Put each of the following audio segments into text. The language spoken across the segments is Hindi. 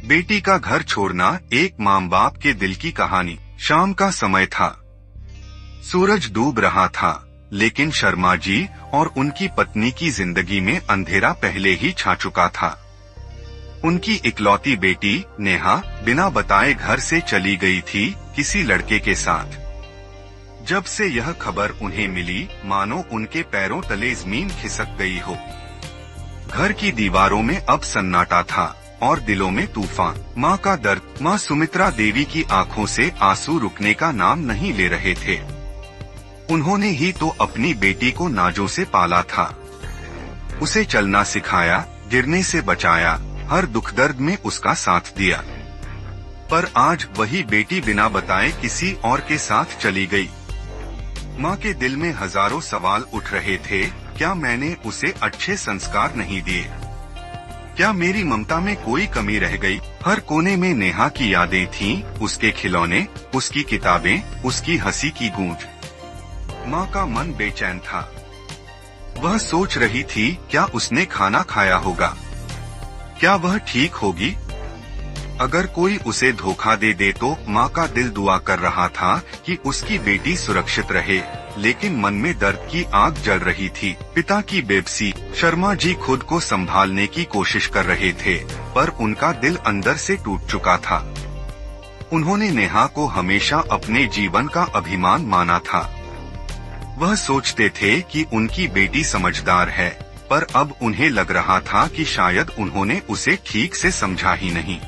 बेटी का घर छोड़ना एक माँ बाप के दिल की कहानी। शाम का समय था, सूरज डूब रहा था, लेकिन शर्मा जी और उनकी पत्नी की जिंदगी में अंधेरा पहले ही छा चुका था। उनकी इकलौती बेटी नेहा बिना बताए घर से चली गई थी किसी लड़के के साथ। जब से यह खबर उन्हें मिली, मानो उनके पैरों तले जमीन खिसक गई हो। घर की दीवारों में अब सन्नाटा था और दिलों में तूफान। माँ का दर्द। माँ सुमित्रा देवी की आंखों से आंसू रुकने का नाम नहीं ले रहे थे। उन्होंने ही तो अपनी बेटी को नाजों से पाला था, उसे चलना सिखाया, गिरने से बचाया, हर दुख दर्द में उसका साथ दिया। पर आज वही बेटी बिना बताए किसी और के साथ चली गई। माँ के दिल में हजारों सवाल उठ रहे थे। क्या मैंने उसे अच्छे संस्कार नहीं दिए? क्या मेरी ममता में कोई कमी रह गई? हर कोने में नेहा की यादें थीं, उसके खिलौने, उसकी किताबें, उसकी हंसी की गूंज। माँ का मन बेचैन था। वह सोच रही थी, क्या उसने खाना खाया होगा? क्या वह ठीक होगी? अगर कोई उसे धोखा दे दे तो माँ का दिल दुआ कर रहा था कि उसकी बेटी सुरक्षित रहे, लेकिन मन में दर्द की आग जल रही थी। पिता की बेबसी। शर्मा जी खुद को संभालने की कोशिश कर रहे थे, पर उनका दिल अंदर से टूट चुका था। उन्होंने नेहा को हमेशा अपने जीवन का अभिमान माना था। वह सोचते थे कि उनकी बेटी समझदार है, पर अब उन्हें लग रहा था कि शायद उन्होंने उसे ठीक से समझा ही नहीं।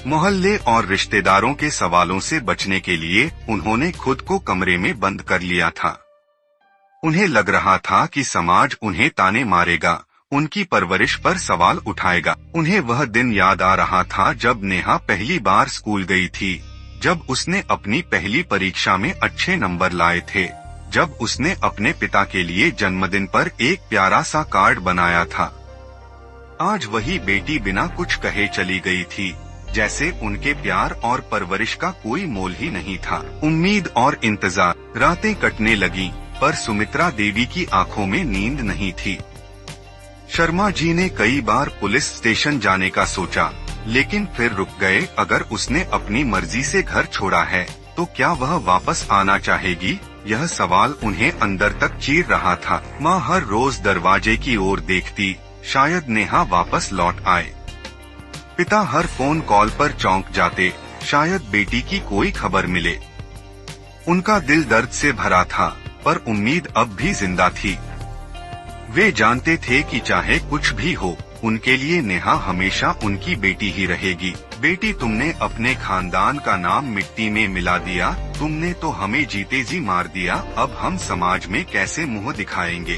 मोहल्ले और रिश्तेदारों के सवालों से बचने के लिए उन्होंने खुद को कमरे में बंद कर लिया था। उन्हें लग रहा था कि समाज उन्हें ताने मारेगा, उनकी परवरिश पर सवाल उठाएगा। उन्हें वह दिन याद आ रहा था जब नेहा पहली बार स्कूल गई थी, जब उसने अपनी पहली परीक्षा में अच्छे नंबर लाए थे, जब उसने अपने पिता के लिए जन्मदिन पर एक प्यारा सा कार्ड बनाया था। आज वही बेटी बिना कुछ कहे चली गई थी, जैसे उनके प्यार और परवरिश का कोई मोल ही नहीं था। उम्मीद और इंतजार। रातें कटने लगीं, पर सुमित्रा देवी की आंखों में नींद नहीं थी। शर्मा जी ने कई बार पुलिस स्टेशन जाने का सोचा, लेकिन फिर रुक गए। अगर उसने अपनी मर्जी से घर छोड़ा है, तो क्या वह वापस आना चाहेगी? यह सवाल उन्हें अंदर तक चीर रहा था। माँ हर रोज दरवाजे की ओर देखती, शायद नेहा वापस लौट आए। पिता हर फोन कॉल पर चौंक जाते, शायद बेटी की कोई खबर मिले। उनका दिल दर्द से भरा था, पर उम्मीद अब भी जिंदा थी। वे जानते थे कि चाहे कुछ भी हो, उनके लिए नेहा हमेशा उनकी बेटी ही रहेगी। बेटी, तुमने अपने खानदान का नाम मिट्टी में मिला दिया, तुमने तो हमें जीते जी मार दिया। अब हम समाज में कैसे मुंह दिखाएंगे?